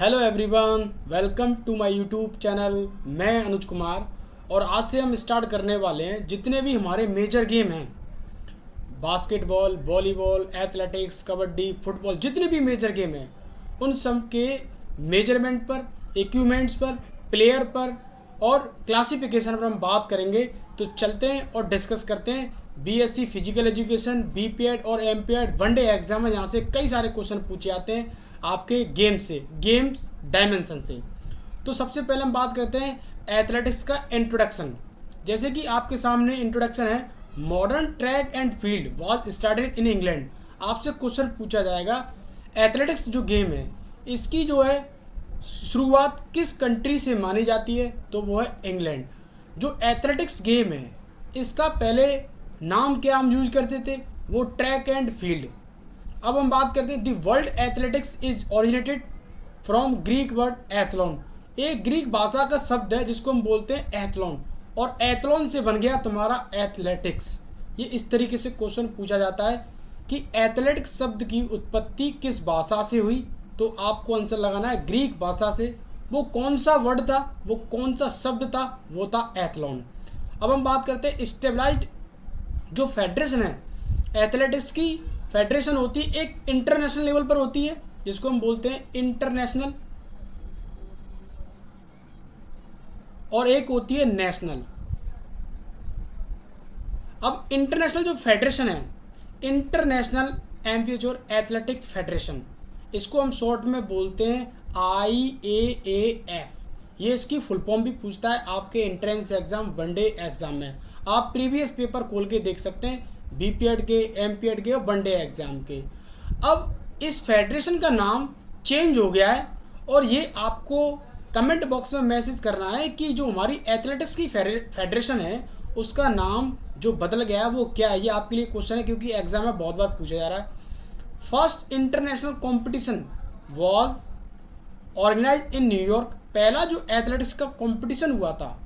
Hello everyone, welcome to my YouTube channel. मैं अनुज कुमार और आज से हम स्टार्ट करने वाले हैं जितने भी हमारे मेजर गेम हैं, basketball, volleyball, athletics, kabaddi, football, जितने भी मेजर गेम हैं उन सब के मेजरमेंट पर, इक्विपमेंट्स पर, प्लेयर पर और क्लासिफिकेशन पर हम बात करेंगे। तो चलते हैं और डिस्कस करते हैं। बीएससी फिजिकल एजुकेशन, बीपीएड और एमपीएड वनडे एग्जाम है, यहाँ से कई सारे क्वेश्चन पूछे जाते हैं आपके गेम्स डायमेंशन से। तो सबसे पहले हम बात करते हैं एथलेटिक्स का इंट्रोडक्शन। जैसे कि आपके सामने इंट्रोडक्शन है, modern track and field was started in England. आपसे क्वेश्चन पूछा जाएगा एथलेटिक्स जो गेम है इसकी जो है शुरुआत किस कंट्री से मानी जाती है, तो वो है इंग्लैंड। जो एथलेटिक्स गेम है इसका पहले नाम क्या हम यूज करते थे, वो ट्रैक एंड फील्ड। अब हम बात करते हैं the world athletics is originated from Greek word Athlon. एक ग्रीक भाषा का शब्द है जिसको हम बोलते हैं एथलॉन, और एथलॉन से बन गया तुम्हारा एथलेटिक्स। ये इस तरीके से क्वेश्चन पूछा जाता है कि एथलेटिक्स शब्द की उत्पत्ति किस भाषा से हुई, तो आपको आंसर लगाना है ग्रीक भाषा से। वो कौन सा वर्ड था, वो कौन सा शब्द था, वो था एथलॉन। अब हम बात करते हैं स्टेबलाइज्ड जो फेडरेशन है एथलेटिक्स की। फेडरेशन होती है एक इंटरनेशनल लेवल पर होती है जिसको हम बोलते हैं इंटरनेशनल, और एक होती है नेशनल। अब इंटरनेशनल जो फेडरेशन है, इंटरनेशनल एम्प्योर एथलेटिक फेडरेशन, इसको हम शॉर्ट में बोलते हैं IAAF। ये इसकी फुल फॉर्म भी पूछता है आपके एंट्रेंस एग्जाम, वनडे एग्जाम में। आप प्रीवियस पेपर खोल के देख सकते हैं, बीपीएड के, एमपीएड के और वनडे एग्जाम के। अब इस फेडरेशन का नाम चेंज हो गया है और ये आपको कमेंट बॉक्स में मैसेज करना है कि जो हमारी एथलेटिक्स की फेडरेशन है उसका नाम जो बदल गया है वो क्या है। ये आपके लिए क्वेश्चन है क्योंकि एग्जाम में बहुत बार पूछा जा रहा है। First international competition was organise in New York. पहला जो एथलेटिक्स का कॉम्पिटिशन हुआ था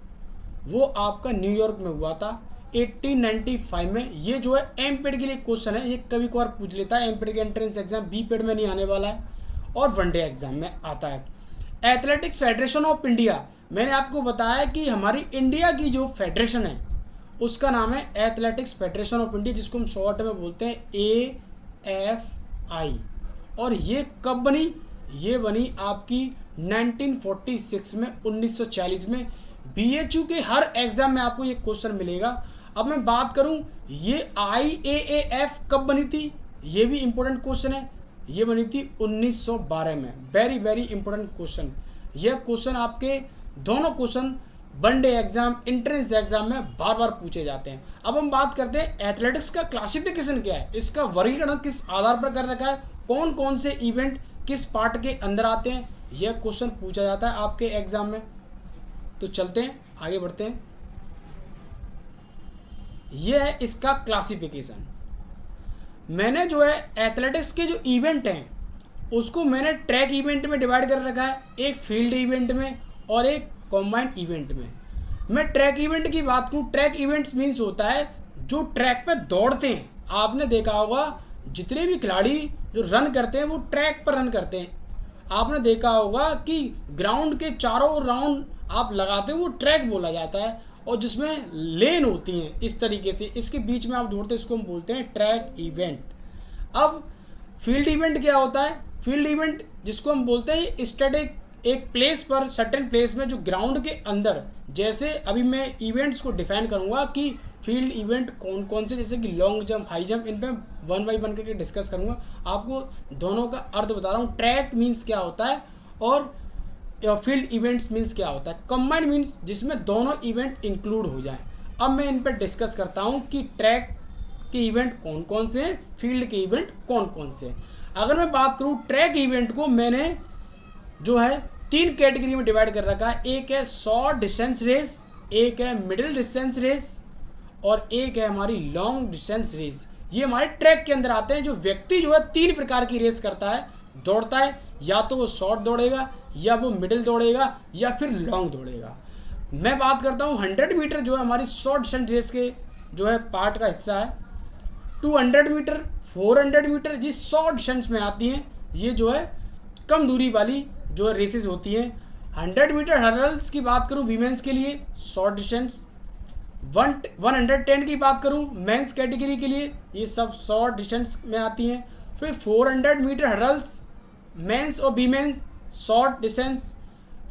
वो आपका न्यूयॉर्क में हुआ था 1895 में। ये जो है एमपीएड के लिए क्वेश्चन है, ये कभी कभार पूछ लेता है। एमपीएड के एंट्रेंस एग्जाम बीपीएड में नहीं आने वाला है और वनडे एग्जाम में आता है। एथलेटिक फेडरेशन ऑफ इंडिया, मैंने आपको बताया कि हमारी इंडिया की जो फेडरेशन है उसका नाम है एथलेटिक्स फेडरेशन ऑफ इंडिया, जिसको हम शॉर्ट में बोलते हैं AFI। और ये कब बनी, ये बनी आपकी 1946 में, 1940 में। BHU के हर एग्जाम में आपको ये क्वेश्चन मिलेगा। अब मैं बात करूं ये IAAF कब बनी थी, ये भी इंपॉर्टेंट क्वेश्चन है। ये बनी थी 1912 में। Very very important question. यह क्वेश्चन आपके दोनों question one day exam, entrance exam में बार बार पूछे जाते हैं। अब हम बात करते हैं एथलेटिक्स का क्लासिफिकेशन क्या है, इसका वर्गीकरण किस आधार पर कर रखा है, कौन कौन से इवेंट किस पार्ट के अंदर आते हैं, यह क्वेश्चन पूछा जाता है आपके एग्जाम में। तो चलते हैं आगे बढ़ते हैं। यह है इसका क्लासिफिकेशन। मैंने जो है एथलेटिक्स के जो इवेंट हैं उसको मैंने ट्रैक इवेंट में डिवाइड कर रखा है, एक फील्ड इवेंट में और एक कॉम्बाइंड इवेंट में। मैं ट्रैक इवेंट की बात करूँ, ट्रैक इवेंट्स मीन्स होता है जो ट्रैक पे दौड़ते हैं। आपने देखा होगा जितने भी खिलाड़ी जो रन करते हैं वो ट्रैक पर रन करते हैं। आपने देखा होगा कि ग्राउंड के चारों राउंड आप लगाते हैं वो ट्रैक बोला जाता है, और जिसमें लेन होती हैं इस तरीके से, इसके बीच में आप दौड़ते हैं, इसको हम बोलते हैं ट्रैक इवेंट। अब फील्ड इवेंट क्या होता है, फील्ड इवेंट जिसको हम बोलते हैं स्टैटिक, एक प्लेस पर, सर्टेन प्लेस में जो ग्राउंड के अंदर, जैसे अभी मैं इवेंट्स को डिफाइन करूंगा कि फील्ड इवेंट कौन कौन से, जैसे कि लॉन्ग जंप, हाई जंप, इन पर वन बाई वन करके डिस्कस करूंगा। आपको दोनों का अर्थ बता रहा हूँ, ट्रैक मीन्स क्या होता है और फील्ड इवेंट्स मीन्स क्या होता है। कंबाइंड मीन्स जिसमें दोनों इवेंट इंक्लूड हो जाए। अब मैं इन पर डिस्कस करता हूँ कि ट्रैक के इवेंट कौन कौन से हैं, फील्ड के इवेंट कौन कौन से हैं। अगर मैं बात करूँ ट्रैक इवेंट को मैंने जो है 3 कैटेगरी में डिवाइड कर रखा है। एक है शॉर्ट डिस्टेंस रेस, एक है मिडिल डिस्टेंस रेस और एक है हमारी लॉन्ग डिस्टेंस रेस। ये हमारे ट्रैक के अंदर आते हैं। जो व्यक्ति जो है 3 प्रकार की रेस करता है, दौड़ता है, या तो वो शॉर्ट दौड़ेगा, या वो मिडिल दौड़ेगा, या फिर लॉन्ग दौड़ेगा। मैं बात करता हूँ 100 मीटर जो है हमारी शॉर्ट डिस्टेंस रेस के जो है पार्ट का हिस्सा है। 200 मीटर, 400 मीटर ये शॉर्ट डिस्टेंस में आती हैं। ये जो है कम दूरी वाली जो रेसेस होती हैं। 100 मीटर हर्डल्स की बात करूं वीमेंस के लिए शॉर्ट डिस्टेंस, 110 की बात करूं मेंस कैटेगरी के लिए, ये सब शॉर्ट डिस्टेंस में आती हैं। फिर 400 मीटर हर्डल्स मेंस और women's short distance,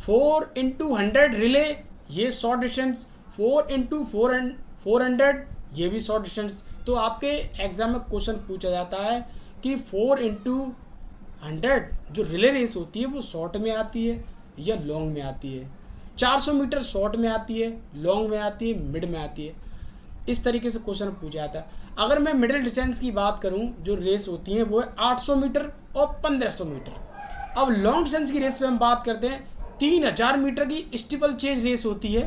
4x100 relay ये शॉर्ट डिस्टेंस, 4x400 ये भी शॉर्ट डिस्टेंस। तो आपके एग्जाम में क्वेश्चन पूछा जाता है कि 4x100 जो रिले रेस होती है वो शॉर्ट में आती है या लॉन्ग में आती है। 400 मीटर शॉर्ट में आती है, लॉन्ग में आती है, मिड में आती है। इस तरीके से क्वेश्चन पूछा जाता है। अगर मैं मिडिल डिस्टेंस की बात करूं जो रेस होती है वो है 800 मीटर और 1500 मीटर। अब लॉन्ग डिस्टेंस की रेस पे हम बात करते हैं। 3000 मीटर की स्टीपल चेज रेस होती है।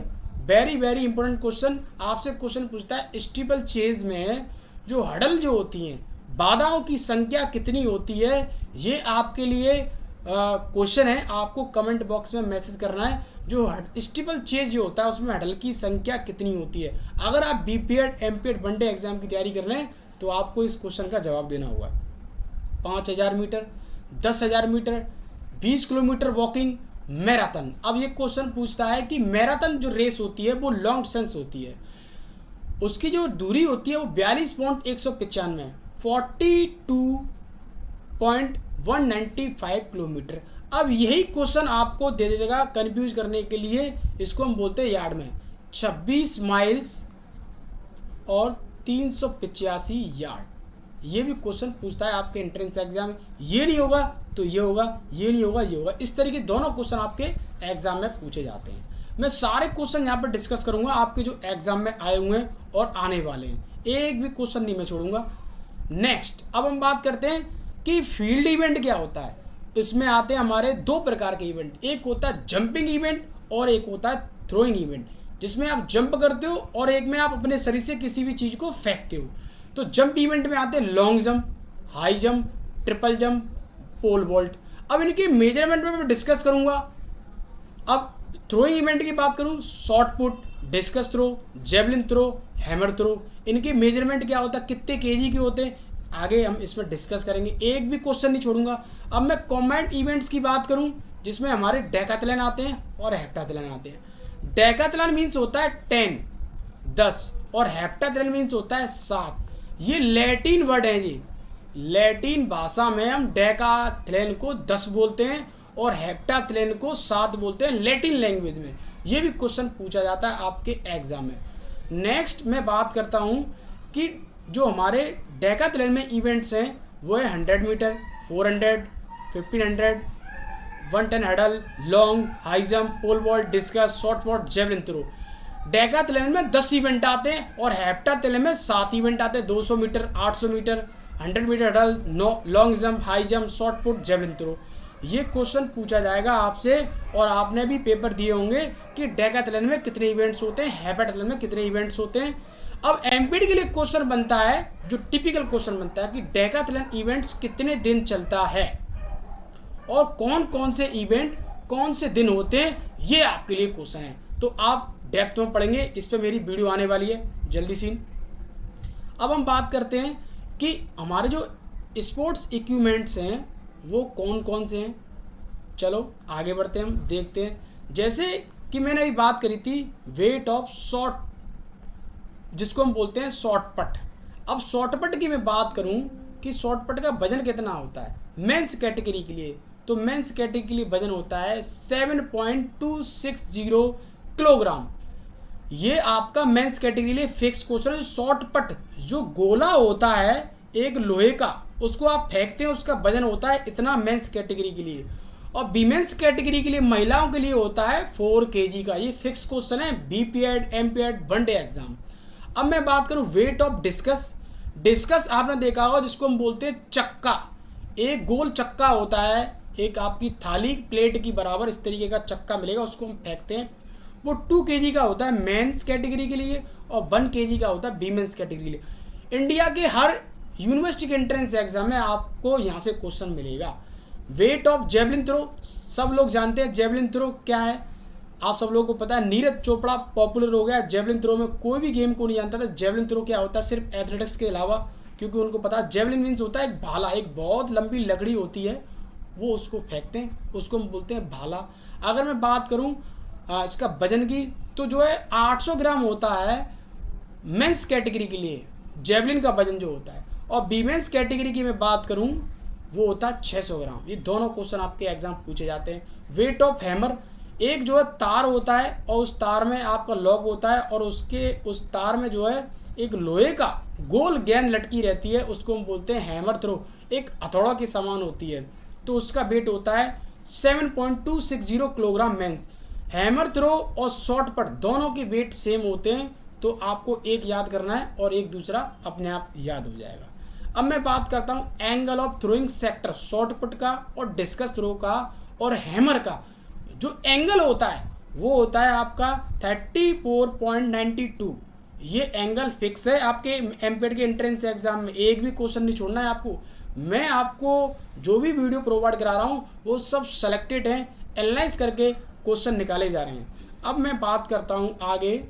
वेरी वेरी इंपॉर्टेंट क्वेश्चन, आपसे क्वेश्चन पूछता है स्टीपल चेज में जो हडल जो होती हैं बाधाओं की संख्या कितनी होती है, ये आपके लिए क्वेश्चन है। आपको कमेंट बॉक्स में मैसेज करना है जो स्टीपल चेज जो होता है उसमें हडल की संख्या कितनी होती है। अगर आप बीपीएड एमपीएड वनडे एग्जाम की तैयारी कर रहे हैं तो आपको इस क्वेश्चन का जवाब देना होगा। 5000 metre, 10,000 metre, 20 kilometre walking, marathon. अब ये क्वेश्चन पूछता है कि मैराथन जो रेस होती है वो लॉन्ग डिस्टेंस होती है, उसकी जो दूरी होती है वो 42.195 42.195 किलोमीटर। अब यही क्वेश्चन आपको दे देगा कंफ्यूज करने के लिए, इसको हम बोलते हैं यार्ड में। 26 माइल्स और 385 यार्ड, ये भी क्वेश्चन पूछता है आपके एंट्रेंस एग्जाम में। ये नहीं होगा तो ये होगा, ये नहीं होगा ये होगा, इस तरीके दोनों क्वेश्चन आपके एग्जाम में पूछे जाते हैं। मैं सारे क्वेश्चन यहाँ पर डिस्कस करूँगा आपके जो एग्जाम में आए हुए हैं और आने वाले हैं, एक भी क्वेश्चन नहीं मैं छोड़ूंगा। नेक्स्ट अब हम बात करते हैं कि फील्ड इवेंट क्या होता है। इसमें आते हैं हमारे दो प्रकार के इवेंट, एक होता है जंपिंग इवेंट और एक होता है थ्रोइंग इवेंट, जिसमें आप जंप करते हो और एक में आप अपने शरीर से किसी भी चीज़ को फेंकते हो। तो जंप इवेंट में आते हैं long jump, high jump, triple jump, pole vault. अब इनकी मेजरमेंट में मैं डिस्कस करूंगा। अब थ्रोइंग इवेंट की बात करूं, shot put, discus throw, javelin throw, hammer throw, इनके मेजरमेंट क्या होता है, कितने केजी के होते हैं, आगे हम इसमें डिस्कस करेंगे, एक भी क्वेश्चन नहीं छोड़ूंगा। अब मैं कॉम्बाइंड इवेंट्स की बात करूं जिसमें हमारे डेकाथलॉन आते हैं और हेप्टाथलॉन आते हैं। डेकाथलॉन मीन्स होता है 10 10 और हेप्टाथलॉन मीन्स होता है 7। ये लैटिन वर्ड है, ये लैटिन भाषा में हम डेकाथलॉन को 10 बोलते हैं और हेप्टाथलॉन को 7 बोलते हैं लैटिन लैंग्वेज में। ये भी क्वेश्चन पूछा जाता है आपके एग्जाम में। नेक्स्ट मैं बात करता हूँ कि जो हमारे डेकाथलॉन में इवेंट्स हैं वो है 100 metre, 400, 1500, 110 hurdle, long, high jump, pole vault, discus, shot put, javelin throw. Decathlon में 10 इवेंट आते हैं और हेप्टाथलॉन में 7 इवेंट आते हैं, 200 metre, 800 metre, 100 metre hurdle, long jump, high jump, shot put, javelin throw. ये क्वेश्चन पूछा जाएगा आपसे और आपने भी पेपर दिए होंगे कि डेकाथलॉन में कितने इवेंट्स होते हैं, हेप्टाथलॉन में कितने इवेंट्स होते हैं। अब एमपीडी के लिए क्वेश्चन बनता है, जो टिपिकल क्वेश्चन बनता है कि डेकाथलॉन इवेंट्स कितने दिन चलता है और कौन कौन से इवेंट कौन से दिन होते हैं, ये आपके लिए क्वेश्चन है। तो आप डेप्थ में पढ़ेंगे, इस पर मेरी वीडियो आने वाली है जल्दी सी। अब हम बात करते हैं कि हमारे जो स्पोर्ट्स इक्विपमेंट्स हैं वो कौन कौन से हैं। चलो आगे बढ़ते हैं, हम देखते हैं। जैसे कि मैंने अभी बात करी थी वेट ऑफ शॉर्ट, जिसको हम बोलते हैं शॉर्ट पट। अब शॉर्ट पट की मैं बात करूं कि शॉर्ट पट का वजन कितना होता है मेंस कैटेगरी के लिए, तो मेंस कैटेगरी के लिए वजन होता है 7.260 किलोग्राम। ये आपका मेंस कैटेगरी लिए फिक्स क्वेश्चन है। शॉर्ट पट जो गोला होता है एक लोहे का, उसको आप फेंकते हैं, उसका वजन होता है इतना मेंस कैटेगरी के लिए। और वीमेंस कैटेगरी के लिए महिलाओं के लिए होता है 4 kg का। ये फिक्स क्वेश्चन है बीपीएड एमपीएड वनडे एग्जाम। अब मैं बात करूं वेट ऑफ डिस्कस। डिस्कस आपने देखा होगा जिसको हम बोलते हैं चक्का। एक गोल चक्का होता है, एक आपकी थाली प्लेट की बराबर इस तरीके का चक्का मिलेगा, उसको हम फेंकते हैं। वो 2 kg का होता है मेंस कैटेगरी के लिए और 1 kg का होता है वीमेंस कैटेगरी के लिए। इंडिया के हर यूनिवर्सिटी के एंट्रेंस एग्जाम में आपको यहाँ से क्वेश्चन मिलेगा। वेट ऑफ जेवलिन थ्रो, सब लोग जानते हैं जेवलिन थ्रो क्या है, आप सब लोगों को पता है। नीरज चोपड़ा पॉपुलर हो गया जेवलिन थ्रो में, कोई भी गेम को नहीं जानता था जेवलिन थ्रो क्या होता है सिर्फ एथलेटिक्स के अलावा, क्योंकि उनको पता है जेवलिन मीन्स होता है एक भाला, एक बहुत लंबी लकड़ी होती है वो उसको फेंकते हैं, उसको हम बोलते हैं भाला। अगर मैं बात करूं इसका वजन की, तो जो है 800 ग्राम होता है मेंस कैटेगरी के लिए जेवलिन का वजन जो होता है, और वीमेंस कैटेगरी की मैं बात करूं वो होता है 600 ग्राम। ये दोनों क्वेश्चन आपके एग्जाम पूछे जाते हैं। वेट ऑफ हैमर, एक जो है तार होता है और उस तार में आपका लॉक होता है, और उस तार में जो है एक लोहे का गोल गेंद लटकी रहती है, उसको हम बोलते हैं हैमर थ्रो। एक हथौड़ा के समान होती है, तो उसका वेट होता है 7.260 किलोग्राम मेंस। हैमर थ्रो और शॉट पट दोनों के वेट सेम होते हैं, तो आपको एक याद करना है और एक दूसरा अपने आप याद हो जाएगा। अब मैं बात करता हूँ angle of throwing sector, shot put का और डिस्कस थ्रो का और हैमर का जो एंगल होता है वो होता है आपका 34.92। ये एंगल फिक्स है आपके एमपेड के एंट्रेंस एग्जाम में, एक भी क्वेश्चन नहीं छोड़ना है आपको। मैं आपको जो भी वीडियो प्रोवाइड करा रहा हूँ वो सब सेलेक्टेड हैं, एनालाइज करके क्वेश्चन निकाले जा रहे हैं। अब मैं बात करता हूँ आगे,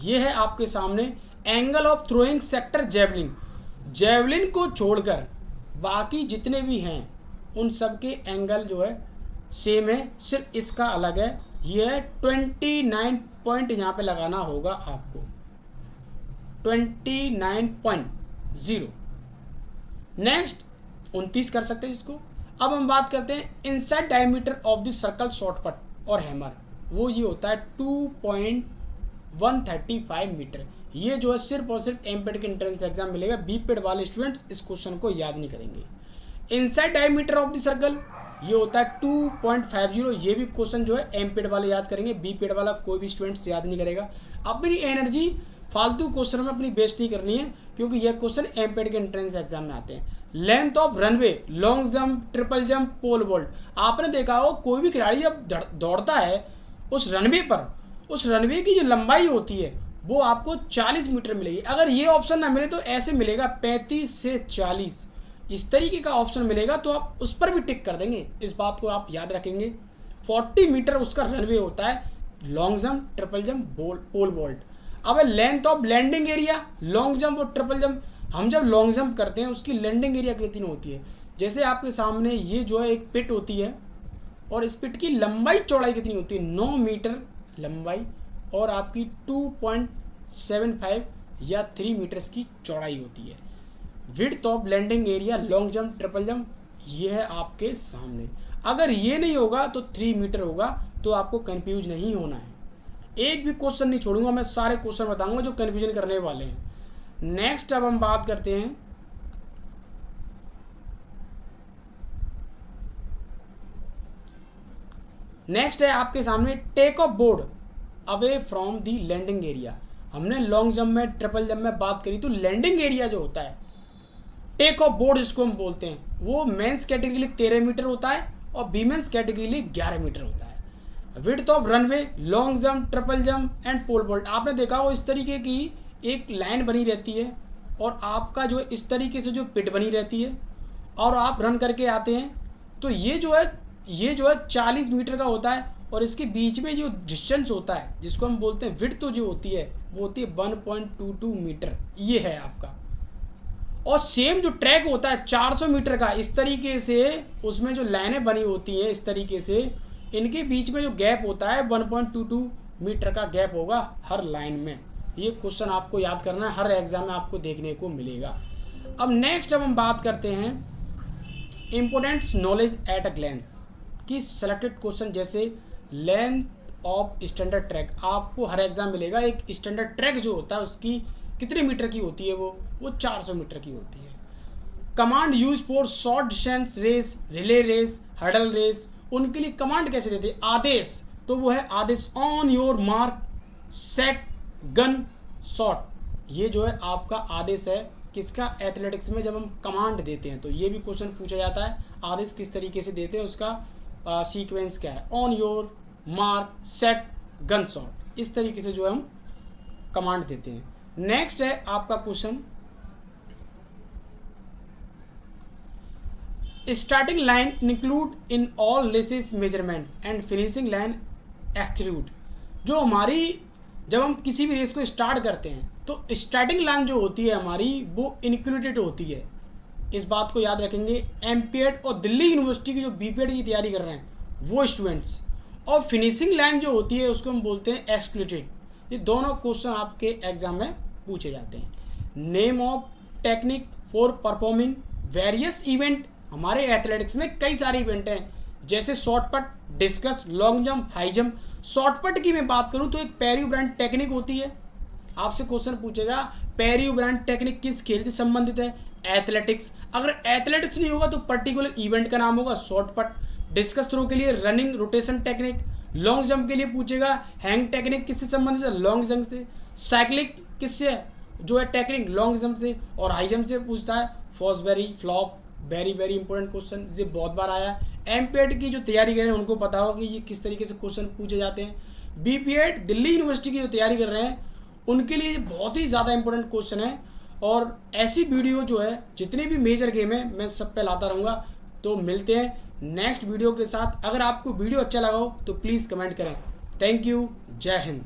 ये है आपके सामने angle of throwing sector javelin. Javelin को छोड़कर बाकी जितने भी हैं उन सब के एंगल जो है सेम है, सिर्फ इसका अलग है। ये है 29 पॉइंट, यहाँ पे लगाना होगा आपको 29.0। नेक्स्ट 29 कर सकते हैं इसको। अब हम बात करते हैं inside diameter of the circle shot पट और हैमर, वो ये होता है 2.135 मीटर। ये जो है सिर्फ और सिर्फ एमपेड के एंट्रेंस एग्जाम मिलेगा, बीपेड वाले स्टूडेंट्स इस क्वेश्चन को याद नहीं करेंगे। Inside diameter of the circle ये होता है 2.50। ये भी क्वेश्चन जो है एमपेड वाले याद करेंगे, बीपेड वाला कोई भी स्टूडेंट्स याद नहीं करेगा। अपनी एनर्जी फालतू क्वेश्चन में अपनी वेस्ट नहीं करनी है, क्योंकि यह क्वेश्चन एमपेड के एंट्रेंस एग्जाम में आते हैं। Length of runway, long jump, triple jump, pole vault. आपने देखा हो कोई भी खिलाड़ी जब दौड़ता है उस रनवे पर, उस रनवे की जो लंबाई होती है वो आपको 40 मीटर मिलेगी। अगर ये ऑप्शन ना मिले तो ऐसे मिलेगा 35 से 40, इस तरीके का ऑप्शन मिलेगा, तो आप उस पर भी टिक कर देंगे। इस बात को आप याद रखेंगे। 40 मीटर उसका रनवे होता है, long jump, triple jump, pole vault. अब length of landing area, long jump और ट्रिपल जंप, हम जब लॉन्ग जंप करते हैं उसकी लैंडिंग एरिया कितनी होती है? जैसे आपके सामने ये जो है एक पिट होती है, और इस पिट की लंबाई चौड़ाई कितनी होती है? 9 मीटर लंबाई, और आपकी 2.75 या 3 मीटर्स की चौड़ाई होती है। Width of landing area, long jump, triple jump, ये है आपके सामने। अगर ये नहीं होगा तो 3 मीटर होगा, तो आपको कंफ्यूज नहीं होना है। एक भी क्वेश्चन नहीं छोड़ूंगा, मैं सारे क्वेश्चन बताऊंगा जो कंफ्यूजन करने वाले हैं। नेक्स्ट अब हम बात करते हैं नेक्स्ट है आपके सामने take off board away from the landing area. हमने लॉन्ग जंप में, ट्रिपल जंप में बात करी, तो लैंडिंग एरिया जो होता है टेक ऑफ बोर्ड जिसको हम बोलते हैं, वो मेंस कैटेगरी के लिए 13 मीटर होता है और वीमेंस कैटेगरी के लिए 11 मीटर होता है। Width of runway, long jump, triple jump and pole vault, आपने देखा वो इस तरीके की एक लाइन बनी रहती है, और आपका जो है इस तरीके से जो पिट बनी रहती है, और आप रन करके आते हैं, तो ये जो है 40 मीटर का होता है, और इसके बीच में जो डिस्टेंस होता है जिसको हम बोलते हैं विड्थ, तो जो होती है वो होती है 1.22 मीटर। ये है आपका। और सेम जो ट्रैक होता है 400 मीटर का, इस तरीके से उसमें जो लाइनें बनी होती हैं इस तरीके से, इनके बीच में जो गैप होता है 1.22 मीटर का गैप होगा हर लाइन में। ये क्वेश्चन आपको याद करना है, हर एग्जाम में आपको देखने को मिलेगा। अब नेक्स्ट हम बात करते हैं important knowledge at a glance की सेलेक्टेड क्वेश्चन, जैसे लेंथ ऑफ स्टैंडर्ड ट्रैक। आपको हर एग्जाम मिलेगा एक स्टैंडर्ड ट्रैक जो होता है उसकी कितने मीटर की होती है? वो 400 मीटर की होती है। Command use for short distance race, relay race, hurdle race, उनके लिए कमांड कैसे देते हैं? आदेश, तो वो है आदेश on your mark set gun shot. ये जो है आपका आदेश है किसका? एथलेटिक्स में जब हम कमांड देते हैं तो ये भी क्वेश्चन पूछा जाता है, आदेश किस तरीके से देते हैं, उसका सीक्वेंस क्या है? On your mark set gun shot, इस तरीके से जो है हम कमांड देते हैं। नेक्स्ट है आपका question, starting line include in all laces measurement and finishing line exclude. जो हमारी जब हम किसी भी रेस को स्टार्ट करते हैं तो स्टार्टिंग लाइन जो होती है हमारी वो इंक्लूडेड होती है, इस बात को याद रखेंगे, एमपीएड और दिल्ली यूनिवर्सिटी की जो बीपीएड की तैयारी कर रहे हैं वो स्टूडेंट्स, और फिनिशिंग लाइन जो होती है उसको हम बोलते हैं एक्सक्लूटेड। ये दोनों क्वेश्चन आपके एग्जाम में पूछे जाते हैं। Name of technique for performing various event. हमारे एथलेटिक्स में कई सारे इवेंट हैं, जैसे shot put, discus, long jump, high jump. Shot put की मैं बात करूं तो एक पैरियो ब्रांड टेक्निक होती है। आपसे क्वेश्चन पूछेगा पैरियो ब्रांड टेक्निक किस खेल से संबंधित है? एथलेटिक्स। अगर एथलेटिक्स नहीं होगा तो पर्टिकुलर इवेंट का नाम होगा शॉर्टपट। डिस्कस थ्रो के लिए running rotation technique. Long jump के लिए पूछेगा हैंग टेक्निक किससे संबंधित है? लॉन्ग जंप से। साइक्लिक किससे जो है टेक्निक? लॉन्ग जंप से। और हाई जंप से पूछता है Fosbury flop. Very very important question, ये बहुत बार आया। एमपीएड की जो तैयारी कर रहे हैं उनको पता हो कि ये किस तरीके से क्वेश्चन पूछे जाते हैं। बीपीएड दिल्ली यूनिवर्सिटी की जो तैयारी कर रहे हैं उनके लिए बहुत ही ज़्यादा इंपॉर्टेंट क्वेश्चन है। और ऐसी वीडियो जो है जितने भी मेजर गेम है मैं सब पे लाता रहूँगा। तो मिलते हैं नेक्स्ट वीडियो के साथ। अगर आपको वीडियो अच्छा लगा हो तो प्लीज़ कमेंट करें। Thank you. जय हिंद।